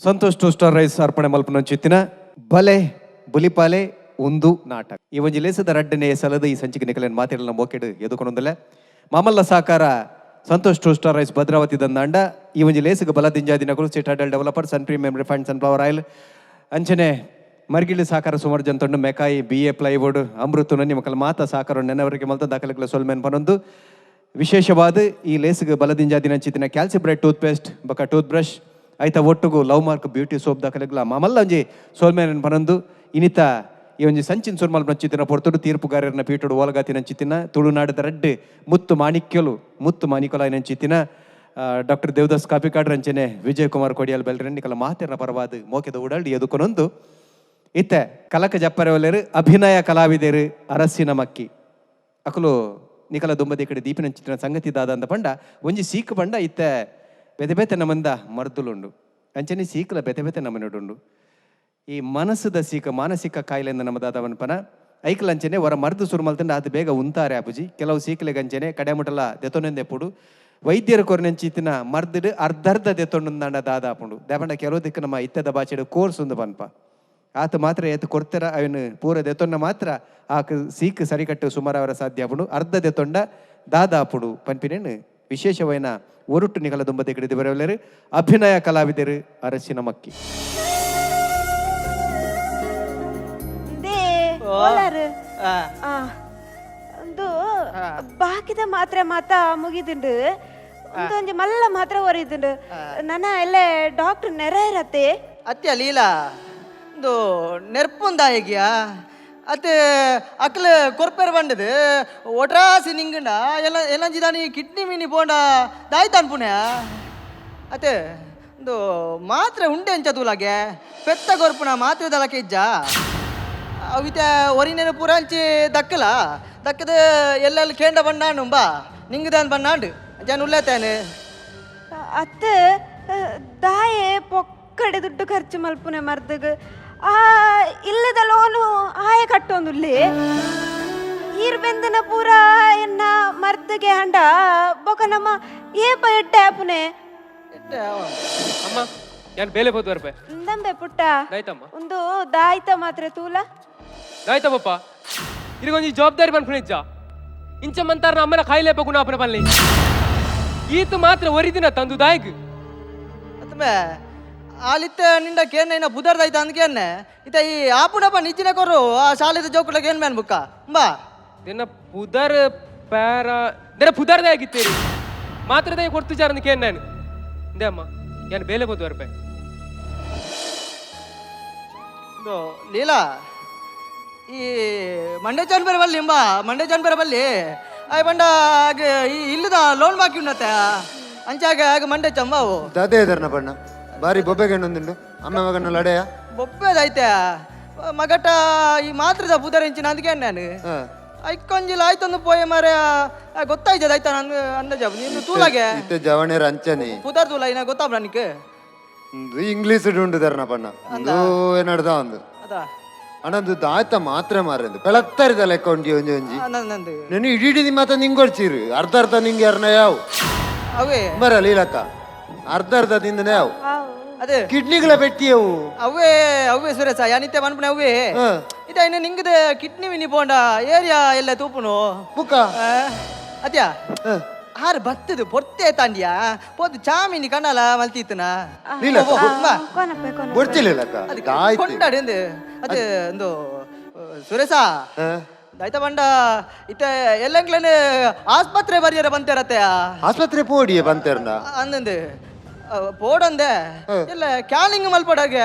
Santosh 2 star rice ಅರ್ಪಣೆ ಮಲ್ಪನಂಚಿತ್ತಿನ ಬಲೆ ಬುಲಿಪಾಲೆ ಒಂದು ನಾಟಕ ಈ ಒಂಜಿ ಲೇಸದ ರಡ್ಡನೆ ಸಲದ ಈ ಸಂಚಿಕೆ ನಿಕಲನ್ ಮಾತಿರಲ್ಲ ಮೋಕೆಡು ಎದುಕೊಂಡೊಂದಲ್ಲ ಮಾಮಲ್ಲ ಸಾಕಾರ ಸಂತೋಷ್ 2 ಸ್ಟಾರ್ ರೈಸ್ ಭದ್ರಾವತಿ ದಂದಾಂಡ ಈ ಒಂಜಿ ಲೇಸಗ ಬಲದಿಂಜಾದಿನಗಳು ಸಿಟಾಡಲ್ ಡೆವಲಪರ್ ಸನ್ ಪ್ರೀಮಿಯಂ ರಿಫೈನ್ಡ್ ಸನ್ಫ್ಲವರ್ ಆಯಿಲ್ ಅಂಚನೆ ಮರ್ಗಿಳಿ ಸಾಕಾರ ಸುಮಾರು ಜಂತೊಂಡು ಮೆಕಾಯಿ BA ಪ್ಲೈವುಡ್ ಅಮೃತನ ನಿಮಕಲ್ ಮಾತ ಸಾಕಾರ ನೆನವರಿಗೆ ಮಲ್ತ ದಾಖಲೆಗಳ ಸೊಲ್ಮೆನ್ ಪನೊಂದು ವಿಶೇಷವಾದ ಈ ಲೇಸ್ಗೆ ಬಲದಿಂಜಾದಿನಂಚಿತ್ತಿನ ಕ್ಯಾಲ್ಸಿಬ್ರೈಟ್ ಟೂತ್ ಪೇಸ್ಟ್ ಬೊಕ ಟೂತ್ ಬ್ರಷ್ ಐತ ಒಟ್ಟುಗು ಲವ್ ಮಾರ್ಕ್ ಬ್ಯೂಟಿ ಸೋಪ್ ದಾಖಲೆಗಳ ಮಾಮಲ್ಲ ಒಂಜಿ ಸೋಲ್ಮೇನ ಪನೊಂದು ಇನ್ನಿತ ಈ ಒಂಜಿ ಸಂಚಿನ ಸುರ್ಮಲ್ ನಂಚಿತ್ತಿನ ಪೊರ್ತುಡು ತೀರ್ಪುಗಾರರನ್ನ ಪೀಟುಡು ಓಲಗಾತಿನಂಚಿತ್ತಿನ ತುಳುನಾಡದ ರಡ್ಡು ಮುತ್ತು ಮಾಣಿಕ್ಯಲ ನಂಚಿತ್ತಿನ ಡಾಕ್ಟರ್ ದೇವದಾಸ್ ಕಾಪಿಕಾಡ್ರ ಅಂಚನೆ ವಿಜಯ್ ಕುಮಾರ್ ಕೊಡಿಯಾಲ್ ಬೆಲ್ರನ್ ನಿಕಲ ಮಾತೆರ್ನ ಪರವಾದ ಮೋಕೆದ ಉಡಲ್ಡಿ ಎದುಕೊನೊಂದು ಇತ್ತೆ ಕಲಕ ಜಪ್ಪರೆ ಒಲೆರು ಅಭಿನಯ ಕಲಾವಿದರು ಅರಸಿನ ಮಕ್ಕಿ ಅಕಲು ನಿಕಲ ದುಂಬದಿ ಕಡೆ ದೀಪಿನಂಚಿತ್ತಿನ ಸಂಗತಿ ದಾದ ಅಂದ ಪಂಡ ಒಂಜಿ ಸೀಕ್ ಪಂಡ ಇತ್ತೆ ಬೆತೆ ನಮ್ಮಂದ ಮರ್ದುಲುಂಡು ಅಂಚನೆ ಸೀಕ್ಲ ಬೆತೆ ನಮ್ಮನುಡುಂಡು ಈ ಮನಸ್ಸದ ಸೀಕ ಮಾನಸಿಕ ಕಾಯಿಲೆಯಿಂದ ನಮ್ಮ ದಾದವನ್ ಪನ ಐಕಲಂಚನೆ ಹೊರ ಮರ್ದು ಸುರುಮಲ್ತಂಡ ಅದು ಬೇಗ ಉಂತಾರೆ ಅಪುಜಿ ಕೆಲವು ಸೀಕ್ಲೆಗಂಚನೆ ಕಡೆಮುಟಲ ದೆತೊನೆಂದೆಪ್ಪುಡು ವೈದ್ಯರ ಕೊರನೆಂಚಿತ್ತಿನ ಮರ್ದಿಡು ಅರ್ಧರ್ಧ ದೆತೊಂಡು ದಾದಾಪುಂಡು ದೇಪಂಡ ಕೆಲವು ದಿಕ್ಕ ನಮ್ಮ ಇತ್ತದ ಬಾಚೆಡು ಕೋರ್ಸ್ ಒಂದು ಪನ್ಪ ಆತ ಮಾತ್ರ ಎತ್ತು ಕೊಡ್ತಾರ ಅವನು ಪೂರ ದೆತೊಂಡ ಮಾತ್ರ ಆ ಸೀಕ್ ಸರಿಕಟ್ಟು ಸುಮಾರು ಅವರ ಸಾಧ್ಯ ಆಪುಂಡು ಅರ್ಧ ದೆತೊಂಡ ದಾದಾಪುಡು ಪನ್ಪಿನೇನು ವಿಶೇಷವೈನ ಒರುಟು ನಿಕಲ ದುಂಬದೆ ಕಡಿದು ಬರವಲ್ಲರು ಅಭಿನಯ ಕಲಾವಿದರು ಅರಸಿನ ಮಕ್ಕಿ ಒಂದು ಬಾಕಿದ ಮಾತ್ರ ಮುಗಿದುಂಡು ಒಂದೊಂದು ಮಲ್ಲ ಮಾತ್ರ ಒರಿದುಂಡು ನನ್ನ ಎಲ್ಲ ಡಾಕ್ಟರ್ ನೆರ ಇರತ್ತೆ ಅತ್ಯ ಲೀಲಾ ಒಂದು ನೆರ್ಪುಂದಾಯಗಿಯಾ ಅತ್ತೆ ಅಕ್ಲ ಕೊರ್ಪೆರ್ ಬಂಡದು ಒಟ್ರಾಸಿ ನಿಂಗಂಡ ಎಲ್ಲಂಜಿದಾನಿ ಕಿಡ್ನಿ ಮೀನಿ ಪೋಂಡ ದಾಯ್ತಾನ್ ಪುಣ್ಯ ಅತ್ತೆ ಒಂದು ಮಾತ್ರ ಉಂಡೆ ಅಂಚದೂಲಾಗೆ ಪೆತ್ತ ಕೊರ್ಪುನ ಮಾತ್ರ ದಲಕ್ಕೆ ಇಜ್ಜ ಅವಿತ ಒರಿನೇನು ಪುರಂಚಿ ದಕ್ಕದ ಎಲ್ಲೆಲ್ಲ ಕೇಂಡ ಬಂಡಾನು ಬಾ ನಿಂಗದಾನ್ ಬಂಡಾಂಡು ಜನ ಉಳ್ಳತೇನೆ ಅತ್ತೆ ದಾಯೆ ಪೊಕ್ಕಡೆ ದುಡ್ಡು ಖರ್ಚು ಮಲ್ಪುನೆ ಮರ್ದಗ ಇಲ್ಲದ ಲೋನು ಆಯ ಕಟ್ಟೊಂದುಲ್ಲಿ ಈರ್ಬೆಂದನ ಪೂರ ಎನ್ನ ಮರ್ದಗೆ ಹಂಡ ಬೊಕ ನಮ್ಮ ಏಪ ಎಡ್ಡೆ ಆಪುನೆ ಅಮ್ಮ ಯಾನ್ ಬೇಲೆ ಹೋದ್ ಬರ್ಬೆ ನಂಬೆ ಪುಟ್ಟ ದಾಯ್ತಮ್ಮ ಒಂದು ದಾಯ್ತ ಮಾತ್ರ ತೂಲ ದಾಯ್ತ ಪಪ್ಪ ಇರಿಗೊಂಜಿ ಜವಾಬ್ದಾರಿ ಬನ್ಪುಣಿಜ್ಜ ಇಂಚ ಮಂತಾರ ಅಮ್ಮನ ಕಾಯಿಲೆ ಬಗುನ ಅಪ್ಪನ ಬನ್ನಿ ಈತು ಮಾತ್ರ ಒರಿದಿನ ತಂದು ದಾಯ್ಗ್ ಅತ್ತಮೆ ಆಲಿತ್ತ ನಿಂಡ ಕೇನ ಬುಧರ್ದಾಯ್ತ ಅಂದ್ಕೇನೆ ಇತ ಈ ಆಪುಡಪ್ಪ ನಿಚ್ಚಿನ ಕೊರು ಆ ಶಾಲೆದ ಜೋಕುಳಗೆ ಏನ್ ಮೇನ್ ಬುಕ್ಕ ಬಾ ದಿನ ಪುದರ್ ಪ್ಯಾರ ದಿನ ಪುದರ್ದೇ ಆಗಿತ್ತೀರಿ ಮಾತ್ರದೇ ಕೊಡ್ತು ಜಾರ ಕೇನ್ ನಾನು ಇಂದೇ ಅಮ್ಮ ಯಾನ್ ಬೇಲೆ ಹೋದ್ ಬರ್ಬೆ ಲೀಲಾ ಈ ಮಂಡ್ಯ ಚನ್ಬೇರೆ ಬಲ್ಲಿ ಮಂಡ್ಯ ಚನ್ಬೇರೆ ಬಲ್ಲಿ ಅಯ್ಯ ಬಂಡ ಈ ಇಲ್ಲದ ಲೋನ್ ಬಾಕಿ ಉನ್ನತ್ತೆ ಅಂಚಾಗ ಆಗ ಮಂಡ್ಯ ಚಂಬಾವು ದಾದೆ ಇದರ್ನ ಬಣ್ಣ ಬಾರಿ ಬೊಬ್ಬೆಗೆಣ್ಣೊಂದುಂಡು ಅಮ್ಮ ಮಗನ ಲಡೆಯ ಬೊಪ್ಪೆದೈತೆ ಮಗಟ ಈ ಮಾತ್ರದ ಬುಧರಿಂಚಿನ ಅಂದ್ಕೆ ನಾನು ಐಕೊಂಜಿಲ್ಲ ಆಯ್ತೊಂದು ಪೋಯ ಮಾರ ಗೊತ್ತಾಯ್ತದ ಆಯ್ತಾ ನನ್ಗೆ ಅಂದಾಜ ನೀನು ತೂಲಾಗೆ ಇತ್ತೆ ಜವಣೇರ ಅಂಚನೆ ಪುದರ್ ತೂಲ ಇನ್ನ ಗೊತ್ತಾಬ್ರ ನಿಕ್ಕೆ ಇಂಗ್ಲೀಷ್ ಉಂಡು ದರ್ನ ಬಣ್ಣ ಒಂದು ಏನಡ್ದ ಒಂದು ಅದಾ ಅಣ್ಣಂದು ದಾಯ್ತ ಮಾತ್ರ ಮಾರಂದು ಬೆಳತ್ತರಿದ ಲೆಕ್ಕ ಒಂಜಿ ಒಂಜಿ ನಂದು ನಾನು ಇಡೀ ಮಾತ ನಿಂಗೊಡ್ಚೀರು ಅರ್ಧ ನಿಂಗೆ ಯಾರನ್ನ ಯಾವ ಅವೇ ಬರಲ್ಲ ಇಲಕ್ಕ ಅರ್ಧ ದಿಂದನೇ ಯಾವ ಅದೇ ಕಿಡ್ನಿಗಳ ಬೆಟ್ಟಿಯವು ಅವೇ ಸುರೇಶ ಯಾನಿತ್ತೆ ಮನ್ಪುಣೆ ಅವೇ ಇದ ಇನ್ನು ನಿಂಗದ ಕಿಡ್ನಿ ವಿನಿ ಪೋಂಡ ಏರಿಯಾ ಎಲ್ಲ ತೂಪುನು ಬುಕ್ಕ ಅದ್ಯಾ ಹಾರು ಬತ್ತದು ಪೊರ್ತೆ ತಾಂಡಿಯಾ ಪೋದು ಚಾಮಿನಿ ಕಣ್ಣಲ ಮಲ್ತಿತ್ತನ ಗೊತ್ತಿಲ್ಲಕ್ಕ ಕೊಂಡಾಡಿ ಅಂದೆ ಅದೇ ಒಂದು ಸುರೇಶ ದಾಯ್ತ ಬಂಡ ಇತ್ತ ಎಲ್ಲಂಗ್ಲನೆ ಆಸ್ಪತ್ರೆ ಬರಿಯರ ಬಂತೇರತ್ತೆ ಆಸ್ಪತ್ರೆ ಪೋಡಿಯೇ ಬಂತೇರ್ನ ಅಂದಂದೆ ಪೋಡಂದೆ ಎಲ್ಲ ಕ್ಯಾನಿಂಗ್ ಮಲ್ಪಡಾಗೆ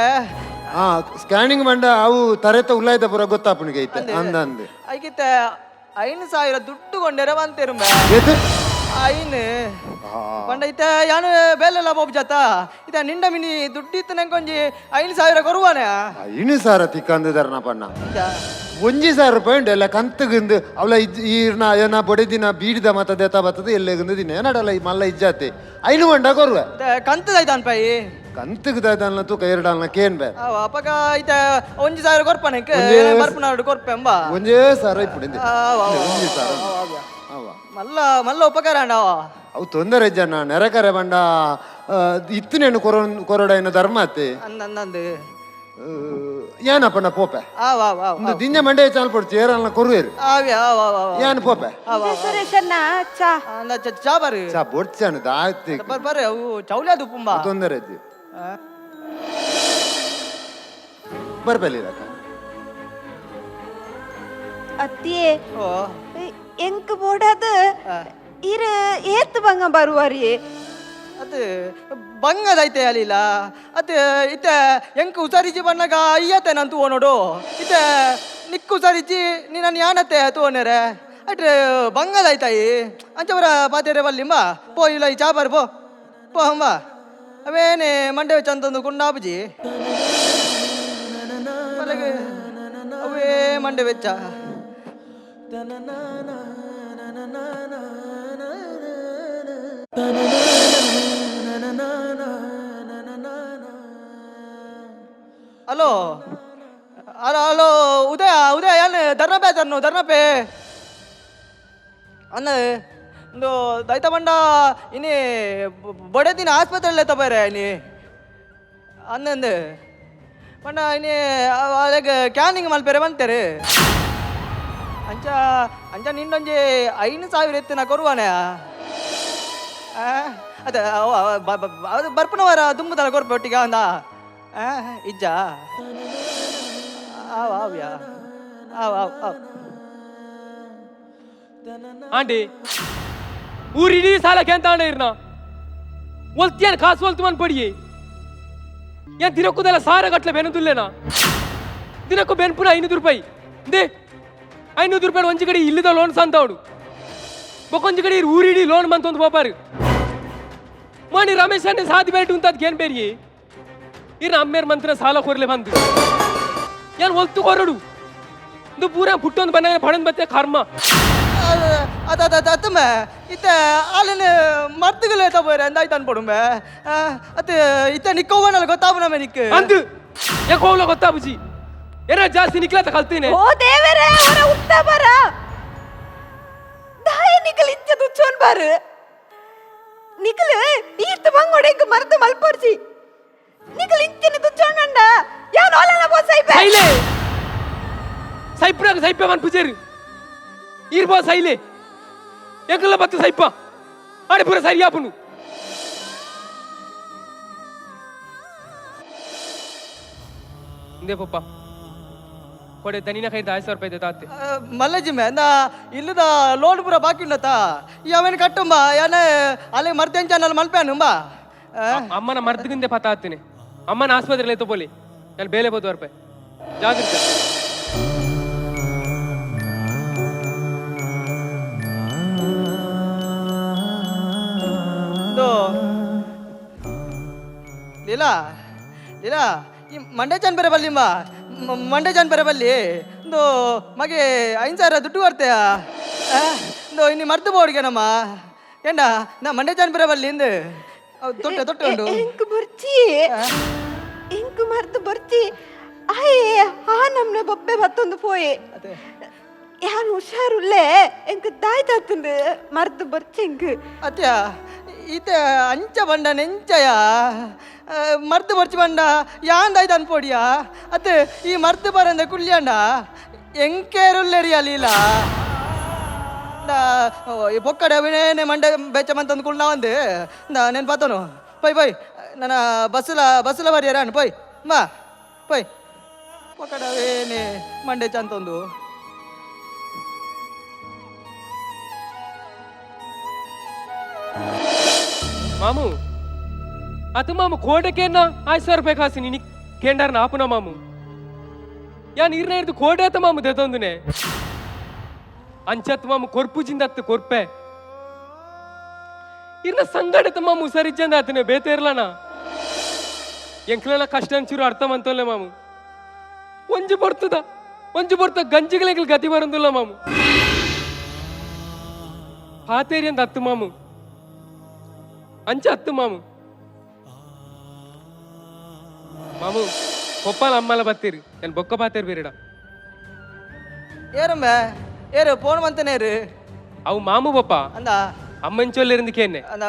ಸ್ಕ್ಯಾನಿಂಗ್ ಮಂಡ ಅವು ತರೆತ ಉಲ್ಲಾಯ್ದ ಪುರ ಗೊತ್ತಾಪನಿಗೆ ಐತೆ ಅಂದಂದೆ ಐಕಿತ್ತ 5,000 ದುಡ್ಡು ಕೊಂಡೆರ ಬಂತೇರುಂಬೆ ಐನು ಪಂಡ ಯಾನು ಬೇಲೆಲ್ಲ ಬೋಬ್ ಜಾತ ನಿಂಡ ಮಿನಿ ದುಡ್ಡಿತ್ತು ನಂಗೊಂಜಿ 5,000 ಕೊರುವಾನೆ 5,000 ತಿಕ್ಕಂದರ್ನ ಪಣ್ಣ 1,000 ರೂಪಾಯಿ ಉಂಟು ಎಲ್ಲ ಕಂತಗಿಂದು ಅವಳ ಈರ್ನ ಏನ ಬಡಿದಿನ ಬೀಡಿದ ಮತ ದೇತ ಬತ್ತದ ಎಲ್ಲೆಗಿಂದ ದಿನ ಏನಡಲ್ಲ ಮಲ್ಲ ಇಜ್ಜಾತೆ 5 ಮಂಡ ಕೊರುವೆ ಕಂತದಾಯ್ತಾನ್ ಪೈ ಕಂತಗದಾಯ್ತಲ್ಲ ತೂಕ 2 ಅಲ್ನಕ್ಕೆ ಏನ್ ಬೇ ಅಪ್ಪಗ 1,000 ಕೊರ್ಪನಕ್ಕೆ ಬರ್ಪನಾಡು ಕೊರ್ಪೆಂಬ 1,000 ಇಪ್ಪುಡಿಂದೆ ಮಲ್ಲ ಉಪಕಾರ ಅವು ತೊಂದರೆ ಜನ ನೆರೆಕರೆ ಬಂಡ ಇತ್ತನೇನು ಕೊರಡೈನ ಧರ್ಮ ಅತ್ತೆ ಅಂದಂದು ಏನಪ್ಪನ ಪೋಪೆ ಆವ್ ಆವ್ ಆವ್ ಒಂದು ದಿನ ಮಂಡೆ ಚಾಲ್ ಪಡ್ತು ಏರಲ್ಲ ಕೊರುವೇರು ಆವ್ ಆವ್ ಆವ್ ಆವ್ ಏನು ಪೋಪೆ ಸುರೇಶಣ್ಣ ಚಾ ಅಂದ ಚಾ ಬರ್ರಿ ಚಾ ಬೊಡ್ಚಾನು ದಾಯ್ತಿ ಬರ್ರಿ ಅವು ಚೌಲ್ಯಾದು ಪುಂಬ ತೊಂದರೆ ಐತಿ ಬರ್ಬಲ್ಲಿರಕ್ಕ ಅತ್ತಿಯೇ ಓ ಎಂಕ್ ಬೋಡದು ಇರು ಏತ್ ಬಂಗ ಬರುವಾರಿ ಅದು ಬಂಗದೈತೆ ಅಲ್ಲಿಲ್ಲ ಅದು ಇತ್ತ ಎಂಕ್ ಉಸಾರಿಜಿ ಬಣ್ಣಗ ಅಯ್ಯತ್ತೆ ನಾನು ತೂ ನೋಡು ಇತ್ತ ನಿಕ್ಕು ಉಸಾರಿಜಿ ನೀನು ಯಾನತ್ತೆ ತೂವನೇರೆ ಅಟ್ರೆ ಬಂಗದೈತಾಯಿ ಅಂಚವರ ಪಾತೇರೆ ಬಲ್ಲಿಂಬ ಪೋ ಇಲ್ಲ ಈ ಚಾ ಬಾರ್ ಪೋ ಅಂಬ ಅವೇನೆ ಮಂಡೆ ಚಂತಂದು ಕುಂಡಾಬುಜಿ ಅವೇ ಮಂಡೆ ವೆಚ್ಚ ಹಲೋ ಹಲೋ ಹಲೋ ಉದಯ ಉದಯ ಏನು ಧರ್ನಪೇ ಧರ್ನಪೇ ಅನ್ನ ಒಂದು ದೈತ ಬಂಡ ಇನ್ನಿ ಬೊಡೆ ದಿನ ಆಸ್ಪತ್ರೆಯಲ್ಲಿ ತಗೋರೆ ಇನ್ನಿ ಅನ್ನಂದು ಬಂಡ ಇನ್ನಿ ಅದಕ್ಕೆ ಕ್ಯಾನಿಂಗ್ ಮಲ್ಪೇರೆ ಬಂತೇರೆ ಅಂಚ ಅಂಚ ನಿನ್ನೊಂಜಿ 5,000 ಎತ್ತಿನ ಕೊರುವಾನೆ ಅದೇ ಅದು ಬರ್ಪನವರ ತುಂಬುದಲ್ಲ ಕೊರ್ಪೆ ಒಟ್ಟಿಗೆ ಅಂದ ಇಜ್ಜ ಆವ್ ಆವ್ಯಾ ಆವ್ ಆವ್ ಆವ್ ಆಂಟಿ ಊರಿಡೀ ಸಾಲಕ್ಕೆ ಅಂತ ಆಂಡ ಇರ್ನ ಒಲ್ತಿಯನ್ ಕಾಸು ಒಲ್ತು ಮನ್ ಪಡಿಯೇ ಏನ್ ದಿನಕ್ಕೂದೆಲ್ಲ ಸಾರ ಗಟ್ಲೆ ಬೆನದುಲ್ಲೇನಾ ದಿನಕ್ಕೂ ಬೆನ್ಪುನ 500 ರೂಪಾಯಿ ದೇ 500 ರೂಪಾಯಿ ಒಂಜಿ ಕಡೆ ಇಲ್ಲದ ಲೋನ್ ಸಂತವಡು ಬೊಕೊಂಜಿ ಕಡೆ ಊರಿಡೀ ಲೋನ್ ಮಂತೊಂದು ಪಾಪಾರು ಮಣಿ ರಮೇಶ್ ಅನ್ನ ಸಾಧಿ ಬೇಟು ಅಂತ ಅದ್ಕೇನ್ ಬೇರಿ ಇರ್ ಅಮ್ಮೇರ್ ಮಂತ್ರ ಸಾಲ ಕೊರ್ಲೆ ಬಂದು ಏನ್ ಒಲ್ತು ಕೊರಡು ಇದು ಪೂರ ಪುಟ್ಟೊಂದು ಬನ್ನ ಪಡನ್ ಬತ್ತೆ ಕರ್ಮ ಅತ್ತಮ್ಮ ಇತ್ತ ಅಲ್ಲಿನ ಮರ್ತುಗಳೇ ತಗೋರೆ ಅಂದಾಯ್ತು ಅನ್ಪಡುಂಬೆ ಅತ್ತ ಇತ್ತ ನಿಕ್ಕೋವನಲ್ಲ ಗೊತ್ತಾವನಮ್ಮ ನಿಕ್ ಅಂದು ಯಾಕೆ ಹೋಗ್ಲ ಗೊತ್ತಾಬುಜಿ ಏನ ಜಾಸ್ತಿ ನಿಕ್ಲಾತ ಕಲ್ತೀನಿ ಓ ದೇವರೇ ಅವರ ಉತ್ತ ಬರ ದಾಯ ನಿಕಲ್ ಇಂಚ ದುಚ್ಚೋನ್ ಬಾರು ನಿಕಲ್ ಈರ್ತ ಬಂಗೋಡೆಂಗ್ ಮರ್ದ ಮಲ್ಪರ್ಸಿ ನಿಕಲ್ ಇಂಚಿನ ದುಚ್ಚೋಂಡ ಯಾನ್ ಓಲನ ಬೋ ಸೈಪೆ ಸೈಲೆ ಸೈಪ್ರಾಗ ಸೈಪೆ ಮನ್ ಪುಜೇರು ಇರ್ಬೋ ಸೈಲೆ ಏಕಲ್ಲ ಬತ್ತು ಸೈಪ ಆಡೆ ಪೂರ ಸರಿಯಾಪುನು ಇಂದೇ ಪಪ್ಪ ಕೊಡೆ ದನಿನ ಕೈ 5,000 ರೂಪಾಯಿ ದೇತಾತೆ ಮಲ್ಲಜಿಮ್ಮೆ ಅಂದ ಇಲ್ಲದ ಲೋನ್ ಪೂರ ಬಾಕಿ ಉಂಡತ ಯಾವೇನು ಕಟ್ಟುಂಬ ಯಾನ ಅಲ್ಲಿ ಮರ್ತೇಂಚಾನಲ್ಲಿ ಮಲ್ಪೇನುಂಬ ಅಮ್ಮನ ಮರ್ದಗಿಂದೆ ಪತ ಆಗ್ತೀನಿ ಅಮ್ಮನ ಆಸ್ಪತ್ರೆಯಲ್ಲಿ ತಗೋಲಿ ನಾನು ಬೇಲೆ ಬೋದು ರೂಪಾಯಿ ಜಾಗ್ರತೆ ಲೀಲಾ ಲೀಲಾ ಈ ಮಂಡೆ ಚನ್ ಬೇರೆ ಬಲ್ಲಿಂಬ ಮಂಡೆ ಚನ್ ಬೇರೆ ಬಲ್ಲಿ ಒಂದು ಮಗೆ 5,000 ದುಡ್ಡು ಬರ್ತೇಯ ಒಂದು ಇನ್ನು ಮರ್ತು ಬೋಡಿಗೆ ನಮ್ಮ ಏನ ನಾ ಮಂಡೆ ಚನ್ ಬೇರೆ ಬಲ್ಲಿ ಇಂದು ತೊಟ್ಟೆ ತೊಟ್ಟೆ ಉಂಟು ಎಂಕ್ ಬರ್ಚಿ ಎಂಕ್ ಮರ್ದು ಬರ್ಚಿ ಆಯೇ ಆ ನಮ್ನೆ ಬೊಬ್ಬೆ ಬತ್ತೊಂದು ಪೋಯೆ ಅದೇ ಯಾನ್ ಹುಷಾರುಲ್ಲೇ ಎಂಕ್ ದಾಯ್ತಾತುಂಡು ಮರ್ದು ಬರ್ಚಿ ಎಂಕ್ ಅತ್ಯ ಈತ ಅಂಚ ಬಂಡ ನೆಂಚಯ ಮರ್ದು ಬರ್ಚಿ ಬಂಡ ಯಾಂದಾಯ್ತು ಅನ್ಪೋಡಿಯ ಅತ್ ಈ ಮರ್ದು ಬರಂದ ಕುಲ್ಯಾಂಡ ಎಂಕೇರುಲ್ಲೆರಿಯಲಿಲ್ಲ ಈ ಪೊಕ್ಕಡೆ ಅವಿನೇನೆ ಮಂಡೆ ಬೆಚ್ಚ ಮಂತಂದು ಕುಳ್ಳ ಒಂದು ನೆನ್ ಪಾತನು ಪೈ ಪೈ ನನ್ನ ಬಸ್ಸುಲ ಬರಿಯರಾನು ಪೈ ಮಾ ಪೈ ಪೊಕ್ಕಡೆ ಅವೇನೆ ಮಂಡೆ ಚಂತಂದು ಮಾಮು ಅದು ಮಾಮು ಕೋಟೆಕೇನ 5,000 ರೂಪಾಯಿ ಕಾಸಿ ನೀನು ಕೇಂಡಾರ ನಾಪುನ ಮಾಮು ಯಾನ್ ಇರ್ನ ಇರ್ದು ಕೋಟೆ ಆತ ಮಾಮು ದೆತೊಂದುನೆ ಅಂಚತ್ ಮಾಮು ಕೊರ್ಪುಜಿಂದತ್ತು ಕೊರ್ಪೆ ಇರ್ನ ಸಂಗಡತ ಮಾಮು ಸರಿಜಂದ ಆತನೆ ಬೇತೆ ಇರ್ಲನ ಎಂಕ್ಲನ ಕಷ್ಟ ಅಂಚೂರು ಅರ್ಥ ಮಂತೋಲ್ಲ ಮಾಮು ಒಂಜು ಬರ್ತ ಗಂಜಿಗಳಿಗೆ ಗತಿ ಬರಂದಿಲ್ಲ ಮಾಮು ಪಾತೇರಿ ಅಂತ ಹತ್ತು ಮಾಮು ಅಂಚ ಹತ್ತು ಮಾಮು ಮಾಮು ಕೊಪ್ಪಲ ಅಮ್ಮಲ ಬತ್ತೀರಿ ನಾನು ಬೊಕ್ಕ ಪಾತೇರಿ ಬೇರಿಡ ಏರಮ್ಮೆ ಏರು ಫೋನ್ ಮಂತನೇರು ಅವು ಮಾಮು ಬಪ್ಪ ಅಂದ ಅಮ್ಮಂಚೊಲ್ಲಿருந்து ಕೇನೆ ಅಂದ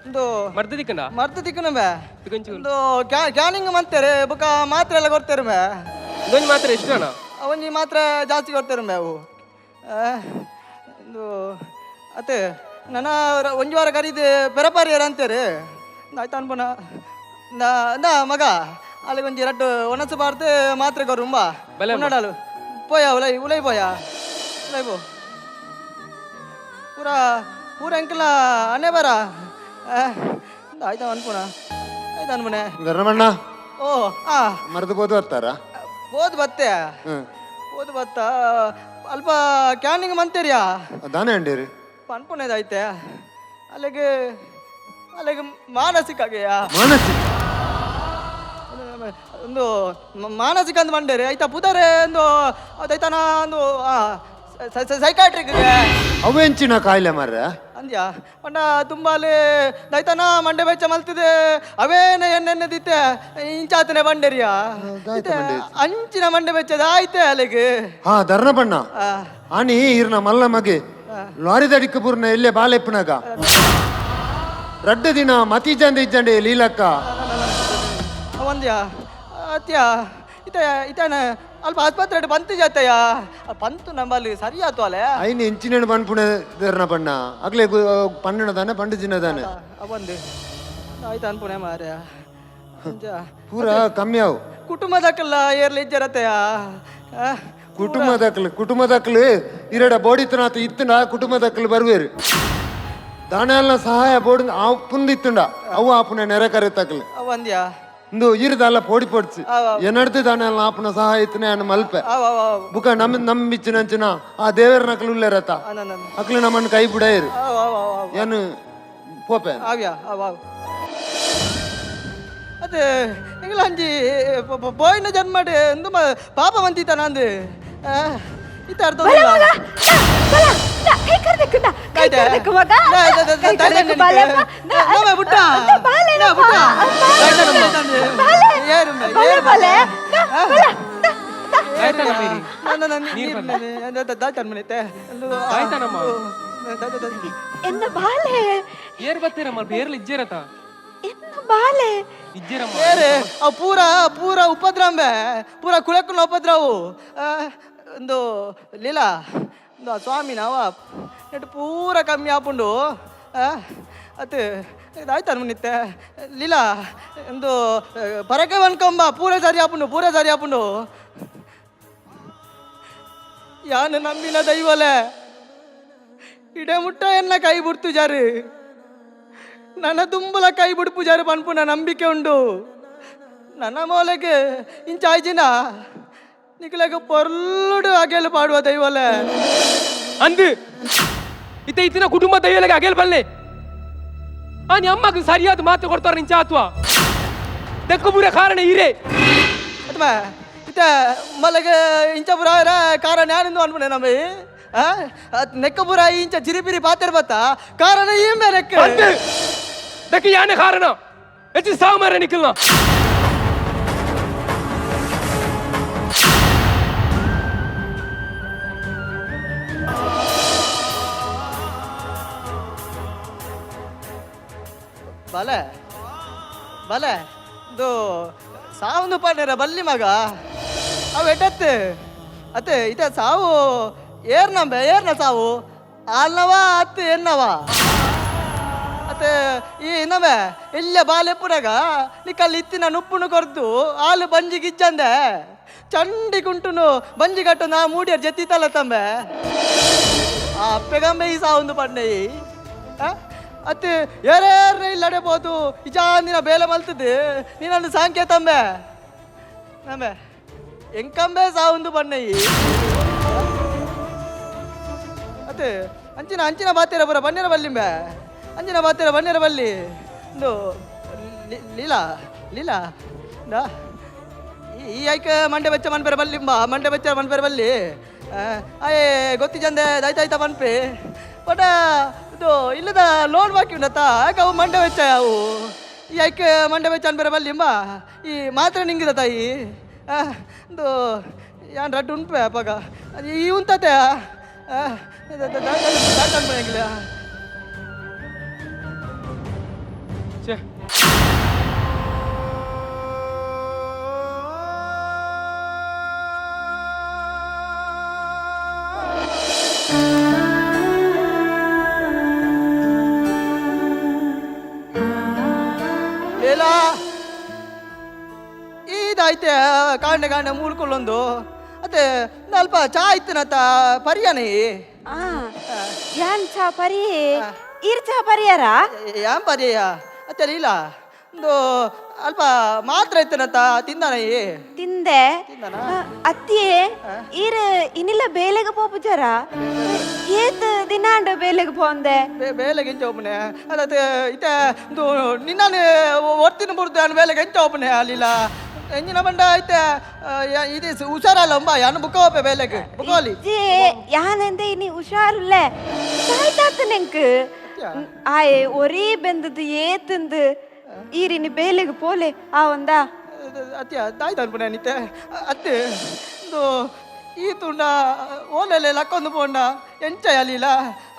ಒಂದು ಮರ್ದ ದಿಕ್ಕಂಡ ಮರ್ತ ತಿಕ್ಕನಂಬೆ ತಿಕ್ಕಂಚು ಒಂದು ಕ್ಯಾನಿಂಗ್ ಮಂತೇರೆ ಬೊಕ ಮಾತ್ರೆ ಎಲ್ಲ ಕೊಡ್ತೇರೆ ಮೇ ಇದೊಂದು ಮಾತ್ರ ಎಷ್ಟು ಅಣ್ಣ ಒಂಜಿ ಮಾತ್ರ ಜಾಸ್ತಿ ಕೊಡ್ತೇರೆ ಮೇ ಅವು ಒಂದು ಅತ್ತೆ ನನ್ನ ಒಂಜಿ ವಾರ ಕರೀದು ಪೆರಪಾರಿಯರ್ ಅಂತಾರೆ ಆಯ್ತು ಅನ್ಪೋಣ ಮಗ ಅಲ್ಲಿ ಒಂಜಿ ರಡ್ಡು ಒಣಸು ಬಾರ್ದು ಮಾತ್ರೆ ಕೊರುಂಬ ಬಲೆ ಅಮ್ಮ. ಉನ್ನಡಾಲು ಪೋಯ ಉಲೈ ಪೋಯ ಉಲೈ ಪೋ ಪೂರ ಅಂಕಲ ಅನ್ನೇ ಬರ ಆಯ್ತಾ ಅನ್ಪೋಣ ಆಯ್ತು ಅನ್ಪೋಣೆ ಧರ್ಮಣ್ಣ ಓ ಆ ಮರೆದು ಬೋದು ಬರ್ತಾರ ಓದ್ ಬತ್ತೆ ಓದ್ ಬತ್ತ ಅಲ್ಪ ಕ್ಯಾನಿಂಗ್ ಮಂತೇರಿಯಾ ದಾನೆ ಅಂಡೇರಿ ಅನ್ಪೋಣೇದಾಯ್ತೆ ಅಲ್ಲಿಗೆ ಮಾನಸಿಕ ಆಗ್ಯಾ ಮಾನಸಿಕ ಒಂದು ಮಾನಸಿಕ ಅಂತ ಮಂಡೇರಿ ಆಯ್ತಾ ಪುದರೆ ಒಂದು ಅದಾಯ್ತಾನ ಒಂದು ಸೈಕಾಟ್ರಿಕ್ಗೆ ಅವೆಂಚಿನ ಕಾಯಿಲೆ ಮರ್ರೆ ಅಂದ್ಯಾ ಪಂಡ ತುಂಬಾಲಿ ದೈತನ ಮಂಡೆ ಬೆಚ್ಚ ಮಲ್ತಿದೆ ಅವೇನ ಎಣ್ಣೆದಿತ್ತೆ ಇಂಚಾತನೆ ಬಂಡೇರಿಯಾ ದಾಯ್ತ ಮಂಡೆ ಅಂಚಿನ ಮಂಡೆ ಬೆಚ್ಚದ ಆಯ್ತೆ ಅಲ್ಲಿಗೆ ಹಾ ಧರ್ಮಣ್ಣ ಆನಿ ಇರ್ನ ಮಲ್ಲ ಮಗೆ ಲಾರಿ ದಡಿಕ್ಕ ಪೂರ್ಣ ಎಲ್ಲೇ ಬಾಲೆಪ್ಪನಾಗ ರಡ್ಡ ದಿನ ಮತಿಜಂದೆ ಇಜ್ಜಂಡೆ ಲೀಲಕ್ಕ ಒಂದ್ಯಾ ಅತ್ಯಾ ಇತನ ಅಲ್ಪ ಆಸ್ಪತ್ರೆ ಬಂತು ಜಾತಯ್ಯ ಬಂತು ನಮ್ಮಲ್ಲಿ ಸರಿ ಆತು ಅಲೆ ಐನ್ ಎಂಚಿನ ಬನ್ಪುಣ ಧರ್ನ ಪಣ್ಣ ಆಗ್ಲೇ ಪಣ್ಣನ ದಾನೆ ಪಂಡು ಜಿನ ದಾನೆ ಬಂದು ಆಯ್ತು ಅನ್ಪುಣೆ ಮಾರ್ಯ ಪೂರ ಕಮ್ಮಿ ಅವು ಕುಟುಂಬದಕ್ಕಲ್ಲ ಏರ್ಲಿ ಇಜ್ಜರತ್ತಯ್ಯ ಕುಟುಂಬದಕ್ಕಲು ಇರಡ ಬೋಡಿತನಾತ ಇತ್ತುಂಡ ಕುಟುಂಬದಕ್ಕಲು ಬರುವೇರು ದಾನೆಲ್ಲ ಸಹಾಯ ಬೋಡಿ ಪುಂದಿತ್ತುಂಡ ಅವು ಆಪುನ ನೆರೆ ಕರೆತಕ್ಕಲು ಒಂದ್ಯಾ ಇಂದು ಇರದಲ್ಲ ಪೋಡಿ ಪೊಡ್ಸಿ ಏನಡ್ದು ದಾನೆಲ್ಲ ಆಪುನ ಸಹಾಯ ಇತ್ತನೆ ಅನ್ನ ಮಲ್ಪೆ ಬುಕ ನಂಬಿಚ್ಚಿನಂಚಿನ ಆ ದೇವರ ನಕಲು ಉಲ್ಲೇರತ ಅಕ್ಲು ನಮ್ಮನ್ನು ಕೈ ಬಿಡೇರು ಏನು ಪೋಪೆ ಆವ್ಯಾ ಅದೇ ಎಂಗ್ಲ ಅಂಜಿ ಪೋಯಿನ ಜನ್ಮಡೆ ಎಂದು ಪಾಪ ಬಂದಿತ್ತ ನಂದು ಇತ್ತ ಅರ್ಥ ಎನ್ನ ಬಾಲೆ ಏರ್ ಬರ್ತೀರಮ್ಮ ಏರ್ಲಿ ಇಜ್ಜೇರತ ಎನ್ನ ಬಾಲೆ ಇಜ್ಜೇರಮ್ಮ ಅವು ಪೂರ ಉಪದ್ರಂಬೆ ಪೂರ ಕುಳಕ್ಕನ ಉಪದ್ರವು ಒಂದು ಲೀಲಾ ಒಂದು ಸ್ವಾಮಿ ನಾವ ನೆಟ್ಟು ಪೂರ ಕಮ್ಮಿ ಆಪುಂಡು ಅತ್ತೆ ಇದಾಯ್ತು ಅನ್ಮನಿತ್ತೆ ಲೀಲಾ ಒಂದು ಪರಕೆ ಅನ್ಕೊಂಬ ಪೂರ ಸರಿ ಆಪುಂಡು ಯಾನು ನಂಬಿನ ದೈವಲೆ ಇಡೆ ಮುಟ್ಟ ಎನ್ನ ಕೈ ಬಿಡ್ತು ಜಾರು ನನ್ನ ತುಂಬಲ ಕೈ ಬಿಡು ಪೂಜಾರಿ ಪನ್ಪುನ ನಂಬಿಕೆ ಉಂಡು ನನ್ನ ಮೂಲೆಗೆ ಇಂಚಾಯ್ಜಿನ ನಿಖಿಲಗೆ ಪೊರ್ಲುಡು ಅಗೆಲು ಪಾಡುವ ದೈವಲೆ ಅಂದು ಇತ್ತಿನ ಕುಟುಂಬ ದೈವಲೆಗೆ ಅಗೆಲ್ ಬಲ್ಲೆ ಆ ಅಮ್ಮಗೆ ಸರಿಯಾದ ಮಾತು ಕೊಡ್ತಾರ ನಿಂಚ ಆತ್ವಾ ತೆಕ್ಕುಪುರ ಕಾರಣ ಇರೇ ಅಥವಾ ಇತ್ತ ಮಲೆಗೆ ಇಂಚ ಪುರ ಕಾರಣ ಯಾನೆಂದು ಅನ್ಪುಣೆ ನಮ್ಮಿ ನೆಕ್ಕಪುರ ಇಂಚ ಜಿರಿಪಿರಿ ಪಾತ್ರೆ ಬತ್ತ ಕಾರಣ ಈ ಮೇಲೆ ದಕ್ಕೆ ಯಾನೆ ಕಾರಣ ಹೆಚ್ಚು ಸಾಮಾರ ನಿಖಿಲ್ನ ಬಲೆ ಇದು ಸಾವು ಪಾಡ್ನೇರ ಬಲ್ಲಿ ಮಗ ಅವು ಎಟ್ಟತ್ತೆ ಅತ್ತೆ ಇತ ಸಾವು ಏರ್ನ ಸಾವು ಅಲ್ಲವ ಅತ್ತೆ ಎನ್ನವ ಅತ್ತೆ ಈ ನವೆ ಎಲ್ಲ ಬಾಲೆಪ್ಪುರಾಗ ನಿಕ್ಕಲ್ಲಿ ಇತ್ತಿನ ನುಪ್ಪುನು ಕೊರ್ದು ಹಾಲು ಬಂಜಿಗಿಚ್ಚಂದೆ ಚಂಡಿ ಕುಂಟುನು ಬಂಜಿ ಕಟ್ಟು ನಾ ಮೂಡಿಯರ್ ಜತ್ತಿತ್ತಲ್ಲ ತಂಬೆ ಆ ಅಪ್ಪೆಗಂಬೆ ಈ ಸಾವು ಪಡ್ನೆ ಅತ್ತೆ ಯಾರ್ಯಾರ ಇಲ್ಲಡೆ ಬೋದು ಇಜಾಂದಿನ ಬೇಲೆ ಮಲ್ತದೆ ನೀನೊಂದು ಸಾಂಕೇತಂಬೆ ನಮ್ಮೆ ಎಂಕಂಬೆ ಸಾವುಂದು ಬಣ್ಣಯಿ ಅತ್ತೆ ಅಂಚಿನ ಬಾತೇರ ಬರ ಬನ್ನೇರ ಬಲ್ಲಿಂಬೆ ಅಂಚಿನ ಬಾತೇರ ಬನ್ನೇರ ಬಲ್ಲಿ ಒಂದು ಲೀಲಾ ಈ ಐಕ ಮಂಡೆ ಬೆಚ್ಚ ಮನ್ಪೆರ ಬಲ್ಲಿಂಬ ಮಂಡೆ ಬೆಚ್ಚ ಮನ್ಪೆರ ಬಲ್ಲಿ ಅಯ್ಯೇ ಗೊತ್ತಿ ಚಂದೆ ದಾಯ್ತಾಯ್ತಾ ಮನ್ಪೆ ಬಟ್ ಇದು ಇಲ್ಲದ ಲೋನ್ ಬಾಕಿ ಉಂಡತ್ತ ಅವು ಮಂಡೆ ವೆಚ್ಚ ಅವು ಈ ಐಕೆ ಮಂಡೆ ವೆಚ್ಚ ಅನ್ಬೇರೆ ಬಲ್ಲಿಂಬ ಈ ಮಾತ್ರ ನಿಂಗಿದ ತಾಯಿ ಒಂದು ಯಾನ್ ರಡ್ಡು ಉಂಟು ಅಪ್ಪಾಗ ಈ ಉಂತತೆ ಅನ್ಬೇಕಿಲ್ಲ ಛೇ ಲೀಲಾ ಇದಾಯ್ತೆ ಕಾಂಡೆ ಮೂಳ್ಕೊಳ್ಳೊಂದು ಅತ್ತೆ ಸ್ವಲ್ಪ ಚಾ ಇತ್ತನತ್ತ ಪರಿಯಾನಿ ಆ ಯಾನ್ ಚಾ ಪರಿ ಇರ್ ಚಾ ಪರಿಯಾರ ಯಾನ್ ಪರಿಯ ಅತ್ತೆ ಲೀಲಾ ಒಂದು ಅಲ್ಪ ಮಾತ್ರ ಇತ್ತನತ್ತ ತಿಂದಾನೈ ತಿಂದೆ ತಿಂದಾನ? ಅತ್ತಿಯೇ ಇರ್ ಇನ್ನಿಲ್ಲ ಬೇಲೆಗೆ ಪೋಪುಜಾರ ಏತ್ ದಿನಾಂಡ ಬೇಲೆಗೆ ಪೋಂದೆ ಬೇಲೆಗೆ ಎಂಚ ಒಬ್ಬನೆ ಅದತ್ತೆ ಇತ್ತೆ ಇದು ನಿನ್ನಾನೆ ಒರ್ತಿನ ಬುಡ್ದು ನಾನು ಬೇಲೆಗೆ ಎಂಚ ಒಬ್ಬನೆ ಅಲ್ಲಿಲ್ಲ ಎಂಜಿನ ಬಂಡ ಐತೆ ಇದು ಹುಷಾರಲ್ಲ ಅಂಬ ಯಾನು ಬುಕ್ಕ ಹೋಪೆ ಬೇಲೆಗೆ ಬುಕ್ಕೋಲಿ ಜೇ ಯಾನೆಂದೆ ಇನಿ ಹುಷಾರುಲ್ಲೆ ಸಾಯ್ತಾತ ನೆಂಕ್ ಆಯೆ ಒರೀ ಬೆಂದದು ಏತಂದು ಈರಿನಿ ಬೇಲೆಗೆ ಪೋಲೆ ಆ ಒಂದ ಅತ್ಯ ತಾಯ್ತು ಅನ್ಪುಣೆ ನಿತ್ತೆ ಅತ್ತೆ ಇದು ಈ ತುಂಡ ಓಲೆಲೆ ಲಕ್ಕೊಂದು ಪೋಂಡ ಎಂಚ ಅಲ್ಲಿಲ್ಲ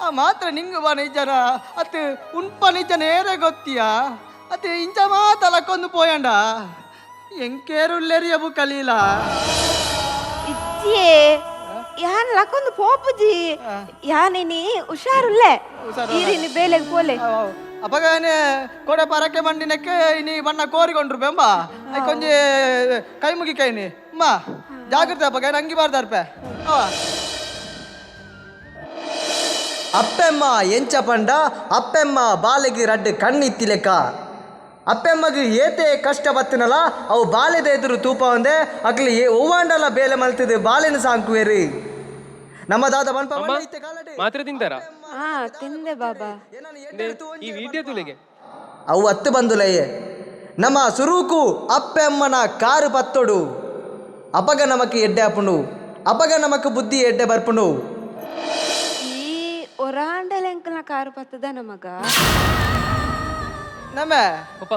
ಆ ಮಾತ್ರ ನಿಂಗು ಬಾನ ಇಜ್ಜನ ಅತ್ತು ಉನ್ಪ ನಿಜ್ಜ ನೇರೆ ಗೊತ್ತಿಯಾ ಅತ್ತೆ ಇಂಚ ಮಾತ ಲಕ್ಕೊಂದು ಪೋಯಂಡ ಎಂಕೇರುಲ್ಲೆರಿಯ ಬುಕ್ಕಲೀಲ ಇಜ್ಜಿಯೇ ಯಾನ್ ಲಕ್ಕೊಂದು ಪೋಪುಜಿ ಯಾನಿನಿ ಹುಷಾರುಲ್ಲೆ ಈರಿನಿ ಬೇಲೆಗೆ ಪೋಲೆ ಅಪಗಾನೆ ಕೊಡೆ ಪರಕ್ಕೆ ಬಂಡಿನಕ್ಕೆ ಇನಿ ಬಣ್ಣ ಕೋರಿಕೊಂಡ್ರು ಬೆಂಬ ಕೊಂಜಿ ಕೈ ಮುಗಿ ಕೈನಿ ಅಮ್ಮ ಜಾಗ್ರತೆ ಅಪ್ಪಗ ಅಂಗಿ ಬಾರ್ದಾರ್ಪೆ ಅಪ್ಪೆಮ್ಮ ಎಂಚ ಪಂಡ ಅಪ್ಪೆಮ್ಮ ಬಾಲೆಗೆ ರಡ್ಡು ಕಣ್ಣಿತ್ತಿ ಲೆಕ್ಕ ಅಪ್ಪೆಮ್ಮಗೆ ಏತೆ ಕಷ್ಟ ಬತ್ತನಲ್ಲ ಅವು ಬಾಲೆದ ಎದುರು ತೂಪ ಒಂದೆ ಅಕ್ಲಿ ಹೂವಾಂಡಲ ಬೇಲೆ ಮಲ್ತಿದ್ದು ಬಾಲೆನ ಸಾಂಕುವೇರಿ ನಮ್ಮ ದಾದ ಬನ್ಪ ಮಾತ್ರ ತಿಂತಾರ ಹಾ ತಿಂದೆ ಬಾಬಾ ಈ ವಿಡಿಯೋ ತುಳಿಗೆ ಅವು ಹತ್ತು ಬಂದುಲಯ್ಯೆ ನಮ್ಮ ಸುರೂಕು ಅಪ್ಪೆಮ್ಮನ ಕಾರು ಪತ್ತೊಡು ಅಪಗ ನಮಕ್ ಎಡ್ಡೆ ಅಪ್ಪುಂಡು ಅಪಗ ನಮಕ್ ಬುದ್ಧಿ ಎಡ್ಡೆ ಬರ್ಪುಂಡು ಈ ಒರಾಂಡಲೆಂಕನ ಕಾರು ಪತ್ತದ ನಮಗ ನಮ್ಮ ಪಪ್ಪ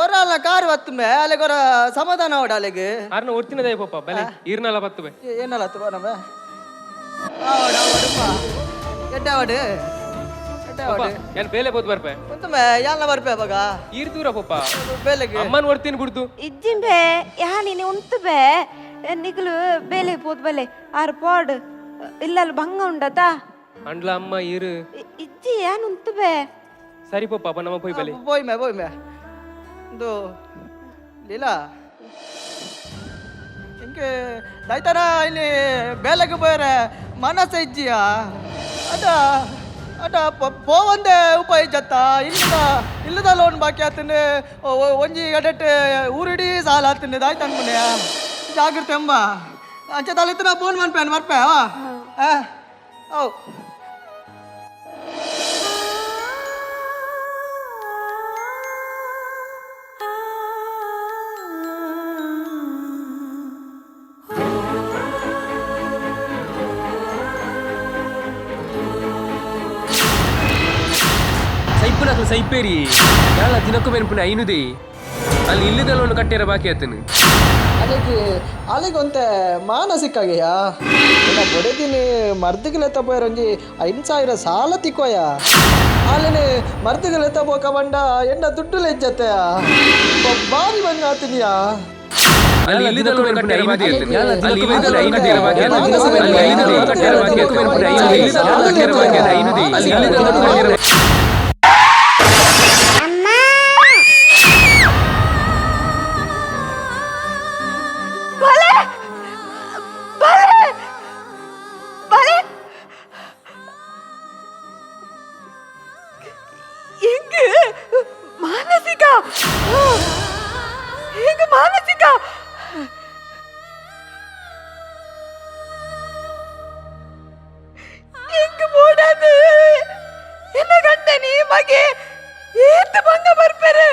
ಒರಾಲ ಕಾರು ಬತ್ತುಮೆ ಅಲ್ಲಿಗೊರ ಸಮಾಧಾನ ಓಡ ಅಲ್ಲಿಗೆ ಆರ್ನ ಒಡ್ತಿನದೇ ಪಪ್ಪ ಬಲೆ ಈರ್ನಲ್ಲ ಬತ್ತುವೆ ಏನಲ್ಲ ತುವ ನಮ್ಮ ಆವಡ ಆವಡಪ್ಪ ಎಡ್ಡಾವಡು ಎಡ್ಡಾವಡು ಏನ್ ಬೇಲೆ ಬೋದ್ ಬರ್ಪೆ ಒಂತೊಮ್ಮೆ ಯಾಲ್ನ ಬರ್ಪೆ ಅವಾಗ ಈರ್ ದೂರ ಪಪ್ಪ ಬೇಲೆಗೆ ಅಮ್ಮನ್ ಒಡ್ತೀನಿ ಗುಡ್ದು ಇಜ್ಜಿಂಬೆ ಯಾನಿನಿ ಉಂತುಬೆ ನಿಗುಲು ಬೇಲೆ ಪೋದ್ ಬಲೆ ಆರು ಪಾಡ್ ಇಲ್ಲಲ್ಲಿ ಭಂಗ ಉಂಡತಾ ಅಂಡ್ಲ ಅಮ್ಮ ಈರು ಇಜ್ಜಿ ಯಾನ್ ಉಂತುಬೆ ಸರಿ ಪಪ್ಪ ಅಪ್ಪ ನಮ್ಮ ಪೋಯ್ ಬಲೆ போய்மே ಇದು ಲೀಲಾ ಹಿಂಗೆ ದೈತಾನ ಇಲ್ಲಿ ಬೇಲೆಗೆ போயிற ಮನಸ್ಸು ಇಜ್ಜಿಯ ಅದ ಅದ ಪೋವಂದೆ ಉಪಾಯ ಜತ್ತ ಇಲ್ಲದ ಲೋನ್ ಬಾಕಿ ಆತಂದು ಒಂಜಿ ಗಡಟ್ ಊರಿಡೀ ಸಾಲ ಆತಂದು ದಾಯ್ತು ಅನ್ಕೊಂಡೆ ಜಾಗ್ರತೆ ಎಂಬ ಅಂಚ ತಲೆತ್ರ ಫೋನ್ ಮನ್ಪೇನ್ ಮರ್ಪೆ ಅವ್ ಸೈಪುನಕ್ಲು ಸೈಪೇರಿ ಯಾಳ ದಿನಕ್ಕೂ ಬೆನ್ಪುನ ಐನುದೇ ಅಲ್ಲಿ ಇಲ್ಲದಲ್ಲೊಂದು ಕಟ್ಟಿರ ಬಾಕಿ ಆತನು ಅಲ್ಲಿಗೊಂತೆ ಮಾನಸಿಕಾಗೆಯ ಬೊಡೆದಿನಿ ಮರ್ದಿಗಲೆತ್ತ ಪೋಯರಂಜಿ 5,000 ಸಾಲ ತಿಕ್ಕೋಯ ಅಲ್ಲೇ ಮರ್ದಿಗಲೆತ್ತ ಬೋಕ ಬಂಡ ಎಣ್ಣ ದುಡ್ಡು ಲೆಜ್ಜತ್ತೆ ಬಾರಿ ಬಂಗ ಆತಿನಿಯಾ ಅಲ್ಲಿ ಇಲ್ಲದಲ್ಲೊಂದು ಕಟ್ಟಿರ ಬಾಕಿ ಆತನು ಅಲ್ಲಿ ಇಲ್ಲದಲ್ಲೊಂದು ಕಟ್ಟಿರ ಬಾಕಿ ಆತನು ಅಲ್ಲಿ ಇಲ್ಲದಲ್ಲೊಂದು ಕಟ್ಟಿರ ಬಾಕಿ ಆತನು ಅಲ್ಲಿ ಇಲ್ಲದಲ್ಲೊಂದು ಕಟ್ಟಿರ ಬಾಕಿ ಆತನು ಐನುದೇ ಅಲ್ಲಿ ಇಲ್ಲದಲ್ಲೊಂದು ಕಟ್ಟಿರ ಮಾನಸಿಕ ಹೆಂಗ ಮೂಡದು ಎನ್ನ ಗಂಡನಿ ಮಗೆ ಏತ ಬಂಗ ಬರ್ಪೆರೆ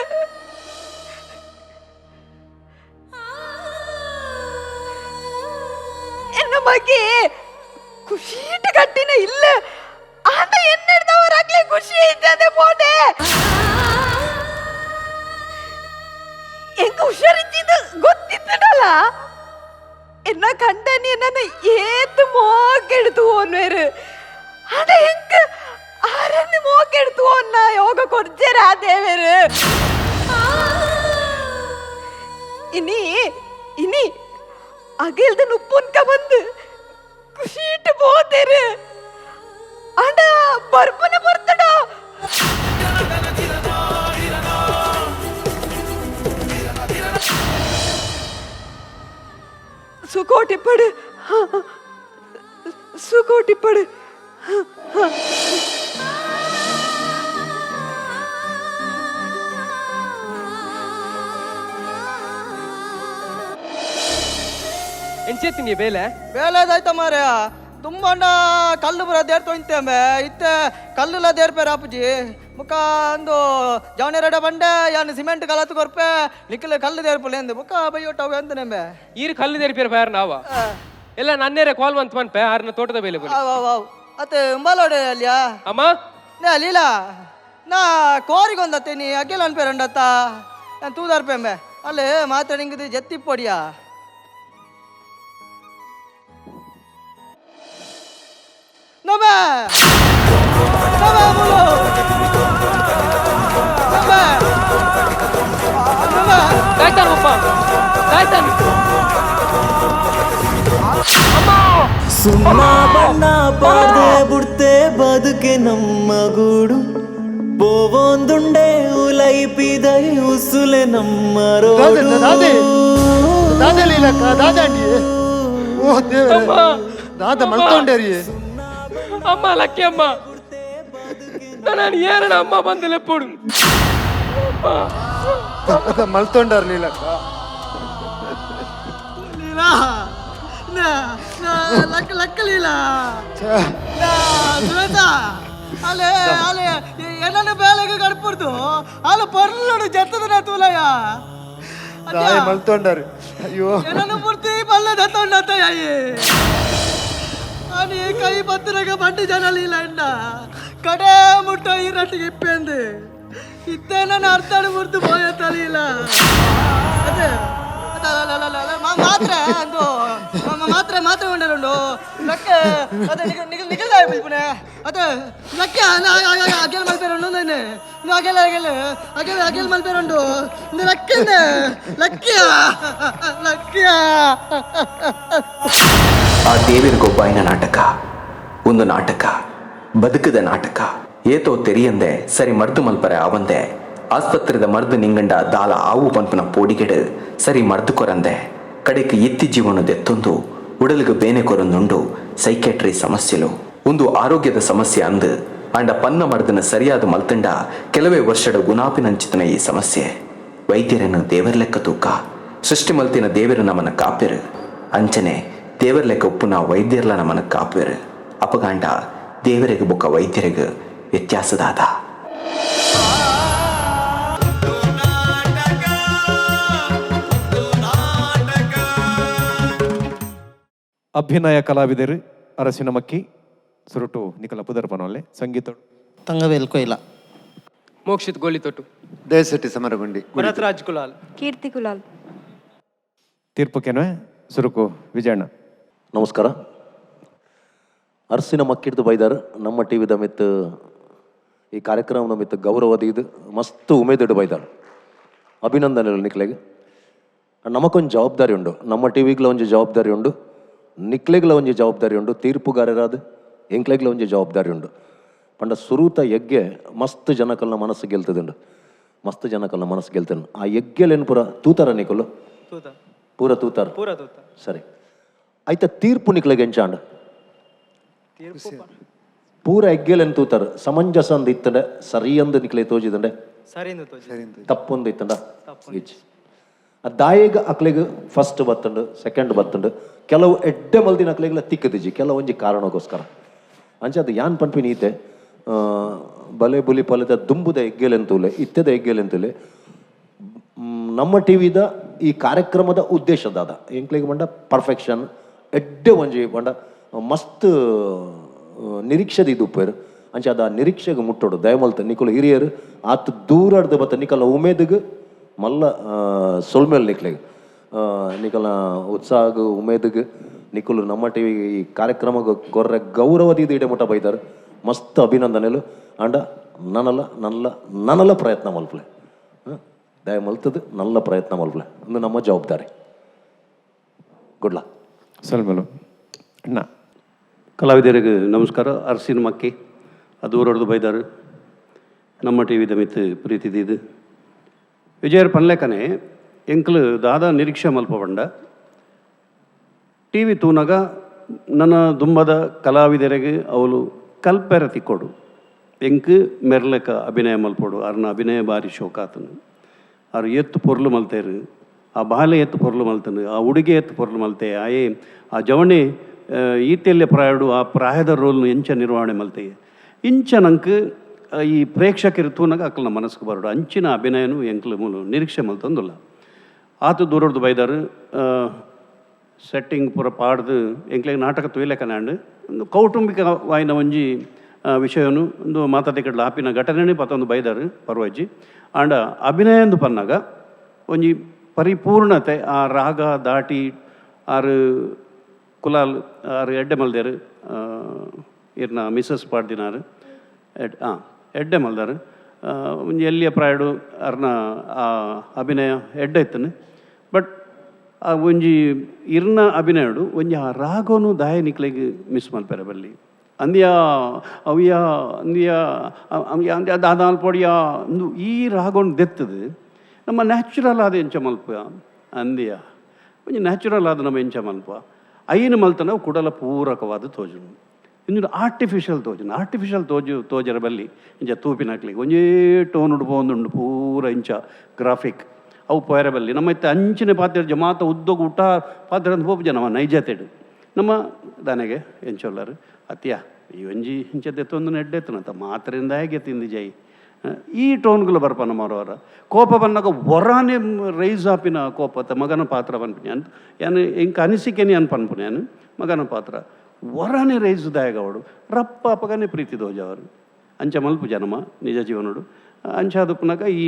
ಎನ್ನ ಮಗೆ ಖುಷಿಟ ಗಟ್ಟಿನ ಇಲ್ಲ ಆಂಡ ಎನ್ನೆಡ್ದವರಾಗ್ಲೇ ಖುಷಿ ಇದ್ದದೆ ಪೋಡೆ ಹೆಂಗ ಹುಷಾರಿದ್ದಿದ್ದು ಗೊತ್ತಿತ್ತಲ್ಲ ಎನ್ನ ಕಂಡನಿ ನನ್ನ ಏತ್ ಮೋಕೆಡ್ತು ಅನ್ನೇರು ಅದ ಹೆಂಗ ಆರನ್ನು ಮೋಕೆಡ್ತು ಅನ್ನ ಯೋಗ ಕೊಡ್ಜರಾ ದೇವರು ಇನಿ ಇನಿ ಅಗಿಲ್ದ ಉಪ್ಪುನ್ಕ ಬಂದು ಖುಷಿಟ್ಟು போதேரு ಆಂಡ ಬರ್ಪನ ಬರ್ತಡ ಸುಕೋಟಿ ಪಡು ಸುಕೋಟಿ ಪಡು ಎಂಚೆತ್ತೀನಿ ಬೇಲೆ ಬೇಲೆದಾಯ್ತ ಮಾರ್ಯ ತುಂಬಂಡ ಕಲ್ಲು ಬರ ದೇರ್ತು ಇಂತೇಂಬೆ ಇತ್ತೆ ಕಲ್ಲುಲ ದೇರ್ಪೇರ ಅಪ್ಪಜಿ ಮುಖ ಅಂದು ಜವನೆರಡ ಬಂಡೆ ಯಾನು ಸಿಮೆಂಟ್ ಕಲತ್ತು ಕೊರ್ಪೆ ನಿಕ್ಕಲು ಕಲ್ಲು ದೇರ್ಪುಲೆ ಎಂದು ಮುಖ ಬೈಯೊಟ್ಟವು ಅಂತನೆಂಬೆ ಈರು ಕಲ್ಲು ದೇರಿಪೇರ ಬೇರೆ ನಾವ ಎಲ್ಲ ನನ್ನೇರೆ ಕಾಲ್ ಬಂತು ಮನ್ಪೆ ಆರ್ನ ತೋಟದ ಬೇಲೆ ಬೋಲಿ ಅತ್ತೆ ಉಂಬಾಲೋಡೆ ಅಲ್ಲಿಯಾ ಅಮ್ಮ ನೇ ಲೀಲಾ ನಾ ಕೋರಿಗೊಂದತ್ತೆ ನೀ ಅಗ್ಗೆಲ್ಲ ಅನ್ಪೇರಂಡತ್ತ ನಾನು ತೂದಾರ್ಪೆಂಬೆ ಅಲ್ಲಿ ಮಾತ್ರ ನಿಂಗಿದು ಜತ್ತಿ ಪೊಡಿಯಾ ನಮೇ ನಮೇ ಬೋಲೋ ನಮೇ ನಮೇ ಕಾಯ್ತಾನ ಅಪ್ಪ ಕಾಯ್ತಾನ ಸುಣ್ಣ ಬಣ್ಣ ಬಾರ್ದೆ ಬುಡ್ತೆ ಬದುಕೆ ನಮ್ಮ ಗೂಡು ಪೋವೊಂದುಂಡೆ ಉಲೈಪಿದೈ ಉಸುಲೆ ನಮ್ಮ ರೋಡು ದಾದೆ ಲೀಲಕ್ಕ ದಾದಾಂಡಿ ಓ ದೇವರೇ ದಾದ ಮಲ್ಕೊಂಡೇರಿ ಅಮ್ಮ ಲಕ್ಕಿ ಅಮ್ಮ ನಾನು ಏರಣ ಅಮ್ಮ ಬಂದಿಲ್ಲ ಪೋಡು ಅದ ಮಲ್ಕೊಂಡಾರ ಲೀಲಕ್ಕ ಲೀಲಾ ಲಕ್ಕ ಲಕ್ಕ ಲೀಲಾ ಸುರೇಶ ಅಲೆ ಅಲೆ ಏನನ್ನು ಬೇಲೆಗೆ ಗಡ್ಪುರ್ದು ಅಲ್ಲಿ ಬರ್ಲೋಡು ಜತ್ತದ ತೂಲಯ್ಯ ದಾಯ ಮಲ್ಕೊಂಡಾರಿ ಅಯ್ಯೋ ಏನನ್ನು ಪೂರ್ತಿ ಬಲ್ಲ ದತ್ತೊಂಡತ್ತಯ್ಯ అని కై పత్రగా బండి జనాలీల ఎండ కడే ముట్ట ఈరట్టుకి ఇప్పింది ఇద్దేనని అర్థాన్ని ముర్తు పోయే తలీల అదే మాత్రే అందు మాత్రే ఉండరు లెక్క అదే నిఖిల్ పిలుపునే అదే లెక్క అగ్గెల్ మలిపేరు నేను అగ్గెల్ మలిపేరు లెక్కింది లెక్క ಆ ದೇವರಿಗೊಬ್ಬ ಐನ ನಾಟಕ ಒಂದು ನಾಟಕ ಬದುಕದ ನಾಟಕ ಏತೋ ತೆರಿಯಂದೆ ಸರಿ ಮರ್ದು ಮಲ್ಪರೆ ಅವಂದೆ ಆಸ್ಪತ್ರೆದ ಮರ್ದು ನಿಂಗಂಡ ದಾಲ ಆವು ಪಂಪನ ಪೋಡಿಗೆಡು ಸರಿ ಮರ್ದು ಕೊರಂದೆ ಕಡೆಗೆ ಎತ್ತಿ ಜೀವನದೆತ್ತೊಂದು ಉಡಲಿಗೆ ಬೇನೆ ಕೊರೊಂದುಂಡು ಸೈಕ್ಯಾಟ್ರಿ ಸಮಸ್ಯೆಲು ಒಂದು ಆರೋಗ್ಯದ ಸಮಸ್ಯೆ ಅಂದು ಅಂಡ ಪನ್ನ ಮರ್ದನ ಸರಿಯಾದ ಮಲ್ತಂಡ ಕೆಲವೇ ವರ್ಷದ ಗುಣಾಪಿನಂಚಿತನ ಈ ಸಮಸ್ಯೆ ವೈದ್ಯರನ್ನು ದೇವರ ಲೆಕ್ಕ ತೂಕ ಸೃಷ್ಟಿ ಮಲ್ತಿನ ದೇವರು ನಮ್ಮನ್ನ ಕಾಪ್ಯರು ಅಂಚನೆ ದೇವರ ಲೆಕ್ಕ ಉಪ್ಪುನ ವೈದ್ಯರ್ಲ ನಮ್ಮನ್ನ ಕಾಪ್ಯರು ಅಪಗಾಂಡ ದೇವರಿಗೆ ಬುಕ್ಕ ವೈದ್ಯರಿಗೆ ವ್ಯತ್ಯಾಸದಾದ ಅಭಿನಯ ಕಲಾವಿದರು ಅರಸಿನ ಮಕ್ಕಿ ಸುರುಟು ನಿಕಲ ಪುದರ್ಪನೊಲ್ಲೆ ಸಂಗೀತ ತಂಗವೇಲ್ ಕೊಯ್ಲ ಮೋಕ್ಷಿತ್ ಗೋಳಿ ತೊಟ್ಟು ದೇಶಟಿ ಸಮರಗುಂಡಿ ಭರತ್ರಾಜ್ ಕುಲಾಲ್ ಕೀರ್ತಿ ಕುಲಾಲ್ ತೀರ್ಪುಕೆನವೆ ಸುರುಕು ವಿಜಯಣ್ಣ ನಮಸ್ಕಾರ ಅರಸಿನ ಮಕ್ಕಿಡ್ದು ಬೈದಾರ ನಮ್ಮ ಟಿ ವಿದ ಮಿತ್ತು ಈ ಕಾರ್ಯಕ್ರಮದ ಮಿತ್ತು ಗೌರವದ ಇದು ಮಸ್ತ್ ಉಮೇದಿಡು ಬೈದಾರ ಅಭಿನಂದನೆಗಳು ನಿಕ್ಲೆಗೆ ನಮಕೊಂದು ಜವಾಬ್ದಾರಿ ಉಂಡು ನಮ್ಮ ಟಿ ವಿಗ್ಲ ಒಂಜಿ ಜವಾಬ್ದಾರಿ ಉಂಡು ನಿಕ್ಲೆಗ್ಲ ಒಂಜಿ ಜವಾಬ್ದಾರಿ ಉಂಡು ತೀರ್ಪುಗಾರರಾದ ಎಂಕ್ಲೆಗ್ಲ ಒಂಜಿ ಜವಾಬ್ದಾರಿ ಉಂಡು ಪಂಡ ಸುರೂತ ಯಗ್ಗೆ ಮಸ್ತ್ ಜನಕಲ್ನ ಮನಸ್ಸು ಗೆಲ್ತದುಂಡು ಮಸ್ತ್ ಜನಕಲ್ನ ಮನಸ್ಸು ಗೆಲ್ತೇನೆ ಆ ಯಗ್ಗೆಲೇನು ಪೂರ ತೂತಾರ ನಿಕಲು ಪೂರ ತೂತಾರ ಸರಿ ಆಯ್ತಾ ತೀರ್ಪು ನಿಕ್ಲೆಗೆ ಎಂಚಾಂಡ ಪೂರ ಎಗ್ಗೆಲೆನ್ ತೂತಾರ ಸಮಂಜಸ ಅಂದ್ ಇತ್ತಂಡೆ ಸರಿ ಅಂದ್ ನಿಕ್ಲೆ ತೋಜಿದಂಡೆ ತಪ್ಪೊಂದು ಇತ್ತಂಡ ಈಚ್ ಆ ದಾಯಿಗ ಅಕ್ಲೆಗೆ ಫಸ್ಟ್ ಬತ್ತಂಡು ಸೆಕೆಂಡ್ ಬತ್ತಂಡು ಕೆಲವು ಎಡ್ಡೆ ಮಲ್ದಿನ ಅಕ್ಲೆಗ್ಲ ತಿಕ್ಕದಿಜಿ ಕೆಲವು ಒಂಜಿ ಕಾರಣಕ್ಕೋಸ್ಕರ ಅಂಚೆ ಅದು ಯಾನ್ ಪನ್ಪಿ ನೀತೆ ಬಲೆ ಬುಲಿ ಪಲೆದ ದುಂಬುದ ಎಗ್ಗೆಲೆಂತೂಲೆ ಇತ್ತೆದ ಎಗ್ಗೆಲೆಂತೂಲೆ ನಮ್ಮ ಟಿ ವಿದ ಈ ಕಾರ್ಯಕ್ರಮದ ಉದ್ದೇಶದಾದ ಎಂಕ್ಲೆಗೆ ಬಂಡ ಪರ್ಫೆಕ್ಷನ್ ಎಡ್ಡೆ ಒಂಜಿ ಬಂಡ ಮಸ್ತ್ ನಿರೀಕ್ಷೆದ ಇದು ಉಪ್ಪೇರು ಅಂಚೆ ಅದು ಆ ನಿರೀಕ್ಷೆಗೆ ಮುಟ್ಟೋಡು ದಯಮಲ್ತ ನಿಕಲು ಹಿರಿಯರು ಆತ ದೂರಾಡ್ದು ಬತ್ತ ನಿಕಲ ಉಮೇದಿಗೆ ಮಲ್ಲ ಸೊಲ್ಮೇಲೆ ನಿಕ್ಲೆಗೆ ನಿಕಲ ಉತ್ಸಾಹ ಉಮೇದಿಗೆ ನಿಕುಲು ನಮ್ಮ ಟಿ ವಿ ಈ ಕಾರ್ಯಕ್ರಮ ಗೊರ್ರೆ ಗೌರವದ ಇದು ಇಡೆ ಮುಟ್ಟ ಬೈತಾರೆ ಮಸ್ತ್ ಅಭಿನಂದನೆಲು ಅಂಡ ನನ್ನಲ ಪ್ರಯತ್ನ ಮಲ್ಪಲೆ ದಯ ಮಲ್ತದ್ದು ನಲ್ಲ ಪ್ರಯತ್ನ ಮಲ್ಪಲೆ ಅದು ನಮ್ಮ ಜವಾಬ್ದಾರಿ. Good luck. ಸಲ್ಮೇಲು ಅಣ್ಣ ಕಲಾವಿದರಿಗೆ ನಮಸ್ಕಾರ. ಅರ್ಸಿನ ಮಕ್ಕಿ ಅದೂರೊಡ್ದು ಬೈದಾರು ನಮ್ಮ ಟಿ ವಿದ ಮಿತ್ ಪ್ರೀತಿದಿದ್ದು ವಿಜಯರ್ ಪನ್ಲೆಕನೆ ಎಂಕ್ಲು ದಾದ ನಿರೀಕ್ಷೆ ಮಲ್ಪ ಬಂಡ ಟಿ ವಿ ತೂನಾಗ ನನ್ನ ದುಂಬದ ಕಲಾವಿದರಿಗೆ ಅವಳು ಕಲ್ಪೆರ ತಿಕ್ಕೊಡು ಎಂಕ್ ಮೆರ್ಲೆಕ ಅಭಿನಯ ಮಲ್ಪೋಡು ಅವ್ರನ್ನ ಅಭಿನಯ ಭಾರಿ ಶೋಕಾತನು ಅವ್ರು ಎತ್ತು ಪೊರ್ಲು ಮಲ್ತೇರು ಆ ಬಾಲೆ ಎತ್ತು ಪೊರ್ಲು ಮಲ್ತನು ಆ ಹುಡುಗಿ ಎತ್ತು ಪೊರ್ಲು ಮಲ್ತೆ ಆಯೇ ಆ ಜವಣಿ ಈತೆಲ್ಲೆ ಪ್ರಾಯಡು ಆ ಪ್ರಾಯದ ರೋಲ್ನು ಎಂಚ ನಿರ್ವಹಣೆ ಮಲ್ತೆ ಇಂಚ ನಂಗೆ ಈ ಪ್ರೇಕ್ಷಕರು ತೂನಾಗ ಅಕ್ಕಲ್ನ ಮನಸ್ಸಿಗೆ ಬರೋಡು ಅಂಚಿನ ಅಭಿನಯನು ಎಂಕ್ಲು ಮೂಲು ನಿರೀಕ್ಷೆ ಮಲ್ತಂದುಲ್ಲ ಆತು ದೂರದ್ದು ಬೈದಾರು ಸೆಟ್ಟಿಂಗ್ ಪೂರ ಪಾಡ್ದು ಎಂಕ್ಲೆಗೆ ನಾಟಕ ತುಯ್ಲೆಕನಾಂಡು ಒಂದು ಕೌಟುಂಬಿಕ ವಾಯಿನ ಒಂಜಿ ವಿಷಯನು ಒಂದು ಮಾತಾಡಿ ಕಡ್ಲ ಆಪಿನ ಘಟನೆ ಪತ್ತೊಂದು ಬೈದಾರು ಪರ್ವಜ್ಜಿ ಆಂಡ ಅಭಿನಯ ಎಂದು ಪನ್ನಾಗ ಒಂಜಿ ಪರಿಪೂರ್ಣತೆ ಆ ರಾಗ ದಾಟಿ ಆರು ಕುಲಾಲ್ ಆರು ಎಡ್ಡೆ ಮಲ್ದೇರು ಇರ್ನ ಮಿಸ್ಸಸ್ ಪಾಡ್ದಿನಾರು ಎಡ್ಡೆ ಮಲ್ದಾರು ಒಂಜಿ ಎಲ್ಲಿಯ ಪ್ರಾಯಡು ಅವ್ರನ್ನ ಆ ಅಭಿನಯ ಎಡ್ಡೆ ಇತ್ತನು ಬಟ್ ಆ ಒಂಜಿ ಇರ್ನ ಅಭಿನಯಡು ಒಂಜಿ ಆ ರಾಗನು ದಾಯ ನಿಕ್ಲೆಗೆ ಮಿಸ್ ಮಲ್ಪೆರೆ ಬಲ್ಲಿ ಅಂದ್ಯಾ ಅವ್ಯ ಅಂದ್ಯಾ ಅಂದ್ಯ ದಾದಾಲ್ ಪೊಡಿಯ ಒಂದು ಈ ರಾಗವನ್ನು ದೆತ್ತದು ನಮ್ಮ ನ್ಯಾಚುರಲ್ ಆದ ಎಂಚ ಮಲ್ಪ ಅಂದ್ಯ ಒಂಜಿ ನ್ಯಾಚುರಲ್ ಆದ ನಮ್ಮ ಎಂಚ ಮಲ್ಪ ಐನು ಮಲ್ತನ ಕುಡಲ ಪೂರಕವಾದ ತೋಜನು ಇನ್ನು ಆರ್ಟಿಫಿಷಿಯಲ್ ತೋಜರ ಬಲ್ಲಿ ಇಂಚ ತೂಪಿನಾಕ್ಲಿಗೆ ಒಂಜೇ ಟೋನ್ ಉಡ್ಬೋಂದುಂಡು ಪೂರ ಇಂಚ ಗ್ರಾಫಿಕ್ ಅವು ಪೋಯರ ಬಲ್ಲಿ ನಮ್ಮ ಇತ್ತೆ ಅಂಚಿನ ಪಾತ್ರ ಜಮಾತ ಉದ್ದೋಗ ಊಟ ಪಾತ್ರ ಅಂತ ಹೋಗ್ಜ ನಮ್ಮ ನೈಜತೆಡು ನಮ್ಮ ದನೆಗೆ ಎಂಚೊಲ್ಲರು ಅತ್ಯ ಈ ಒಂಜಿ ಇಂಚದೆತ್ತೊಂದು ನೆಡ್ಡೆತ್ತನಂತ ಮಾತ್ರೆಯಿಂದ ಹೇಗೆ ತಿಂದು ಜೈ ಈ ಟೋನ್ಗಳು ಬರ್ಪ ನಮ್ಮವರ ಕೋಪ ಬಂದಾಗ ಹೊರಾನೆ ರೈಸ್ ಆಪಿನ ಕೋಪತ ಮಗನ ಪಾತ್ರ ಪನ್ಪುನಿ ಅಂತ ಏನು ಇಂಕ ಅನಿಸಿಕೆನಿ ಅನ್ಪನ್ಪುನಿ ನಾನು ಮಗನ ಪಾತ್ರ ಹೊರಾನೆ ರೈಸ್ ದಾಯಗವಡು ರಪ್ಪ ಅಪಗನೆ ಪ್ರೀತಿ ದೋಜವರು ಅಂಚ ಮಲ್ಪು ಜನಮ ನಿಜ ಜೀವನಡು ಅಂಚಾದಪ್ಪನಾಗ ಈ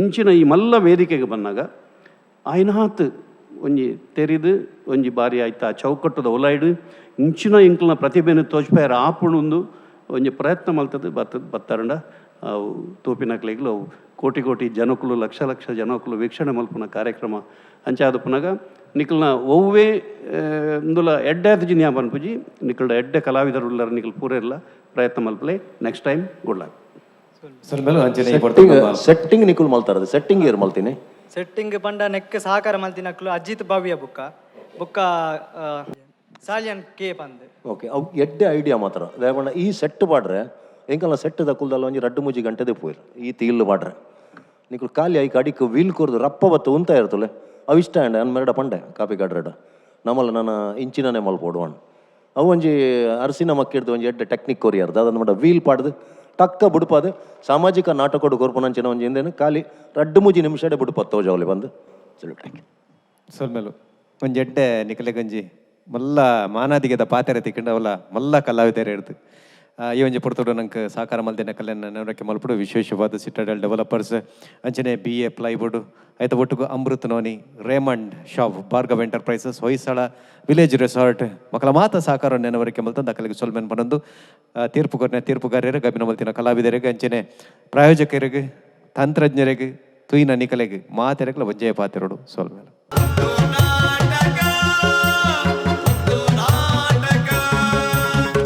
ಇಂಚಿನ ಈ ಮಲ್ಲ ವೇದಿಕೆಗೆ ಬಂದಾಗ ಆಯ್ನಾತ್ ಒಂಜಿ ತೆರಿದು ಒಂಜಿ ಬಾರಿ ಆಯ್ತು ಆ ಚೌಕಟ್ಟದ ಒಲಾಯ್ಡು ಇಂಚಿನ ಇಂಕ್ಲನ ಪ್ರತಿಭೆನ ತೋಜ್ಪಾಯರ ಆಪುಣೊಂದು ಒಂಜಿ ಪ್ರಯತ್ನ ಮಲ್ತದ್ದು ಬತ್ತಾರಂಡ ಅವು ತೂಪಿನಕ್ಲೆಗ್ಲು ಅವು ಕೋಟಿ ಜನಕುಲು ಲಕ್ಷ ಜನಕುಲು ವೀಕ್ಷಣೆ ಮಲ್ಪುನ ಕಾರ್ಯಕ್ರಮ ಅಂಚಾದಪ್ಪನಾಗ ನಿಕ್ಲನ ಒವ್ವೇ ಇಂದುಲ ಎಡ್ಡೆ ಜಿನ್ಯಾ ಬನ್ಪುಜಿ ನಿಕ್ಲ ಎಡ್ಡೆ ಕಲಾವಿದರು ಉಳ್ಳರ ನಿಕ್ಲು ಪೂರ ಇಲ್ಲ ಪ್ರಯತ್ನ ಮಲ್ಪಲೆ ನೆಕ್ಸ್ಟ್ ಟೈಮ್ ಗುಡ್ ಲಕ್. ಸಲ್ಮೇಲು ಅಂಚನೆ ಸೆಟ್ಟಿಂಗ್ ನಿಕುಲ್ ಮಲ್ತಾರದು ಸೆಟ್ಟಿಂಗ್ ಏರ್ ಮಲ್ತೀನಿ ಸೆಟ್ಟಿಂಗ್ ಪಂಡ ನೆಕ್ ಸಹಕಾರ ಮಲ್ತಿನಕ್ಲು ಅಜಿತ್ ಭವ್ಯ ಬುಕ್ಕ ಸಾಲಿಯನ್ ಕೆ ಪಂದ್ ಓಕೆ ಅವು ಎಡ್ಡೆ ಐಡಿಯಾ ಮಾತ್ರ ದಯಮಾಡ ಈ ಸೆಟ್ ಪಾಡ್ರೆ ಎಂಕಲ್ಲ ಸೆಟ್ ದಕ್ಕುಲ್ದಲ್ಲ ಒಂಜಿ 2-3 ಗಂಟೆದೆ ಪೋಯ್ರು ಈ ತೀಲ್ ಪಾಡ್ರೆ ನಿಕುಲ್ ಖಾಲಿ ಐಕ್ ಅಡಿಕ್ ವೀಲ್ ಕೊರ್ದು ರಪ್ಪ ಬತ್ತು ಉಂತ ಇರ್ತಲೆ ಅವು ಇಷ್ಟ ಅಂಡೆ ಅನ್ ಮೆರಡ ಪಂಡೆ ಕಾಪಿ ಕಾಡ್ರೆಡ ನಮ್ಮಲ್ಲ ನನ್ನ ಇಂಚಿನೇ ಮಲ್ಪೋಡು ಅವು ಒಂಜಿ ಅರಸಿನ ಮಕ್ಕಿಡ್ದು ಒಂಜಿ ಎಡ್ಡೆ ಟೆಕ್ನಿಕ್ ಕೊರಿಯರ್ದು ಅದನ್ನು ಮಾಡ ವೀಲ್ ಪಾಡ್ದು ಟಕ್ಕ ಬುಡುಪಾದು ಸಾಮಾಜಿಕ ನಾಟಕೋಡು ಕೊರ್ಪುನಂಚಿನ ಒಂಜಿ ಹಿಂದೇನು ಖಾಲಿ 2-3 ನಿಮಿಷಡೆ ಬುಡುಪತ್ತೋ ಜವಲಿ ಬಂದು ಸಲ್ಮೇಲು ಒಂಜಿ ಎಡ್ಡೆ ನಿಕಲೆ ಗಂಜಿ ಮಲ್ಲ ಮಾನಾದಿಗೆದ ಪಾತೆರೆ ತಿಕ್ಕಂಡು ಅವಲ ಮಲ್ಲ ಕಲಾವಿದರೆ ಇರ್ದು ಈ ಒಂಜಿ ಪುರ್ತೋಡು ನಂಗೆ ಸಾಕಾರ ಮಲ್ದಿನ ಕಲೆಯನ್ನು ನೆನರಕ್ಕೆ ಮಲ್ಪಡು ವಿಶೇಷವಾದ ಸಿಟಡೆಲ್ ಡೆವಲಪರ್ಸ್ ಅಂಚನೆ BA ಪ್ಲೈವುಡ್ ಐತ ಒಟ್ಟಿಗೂ Amrit noni Raymond shop Bhargav enterprises Hoysala village resort ಮಕ್ಕಳ ಮಾತ ಸಾಕಾರ ನೆನವರಿಕೆ ಮಲ್ತಂದು ಅಕ್ಕಲಿಗೆ ಸೊಲ್ಮೆನ್ ಬಂದು ತೀರ್ಪುಗಾರರಿಗೆ ಅಭಿನ ಮಲ್ತಿನ ಕಲಾವಿದರಿಗೆ ಅಂಚನೆ ಪ್ರಾಯೋಜಕರಿಗೆ ತಂತ್ರಜ್ಞರಿಗೆ ತುಯಿನ ನಿಕಲೆಗೆ ಮಾತೆರಕಲ ವಜ್ಜೆಯ ಪಾತೆರಡು ಸೊಲ್ಮೆನ್.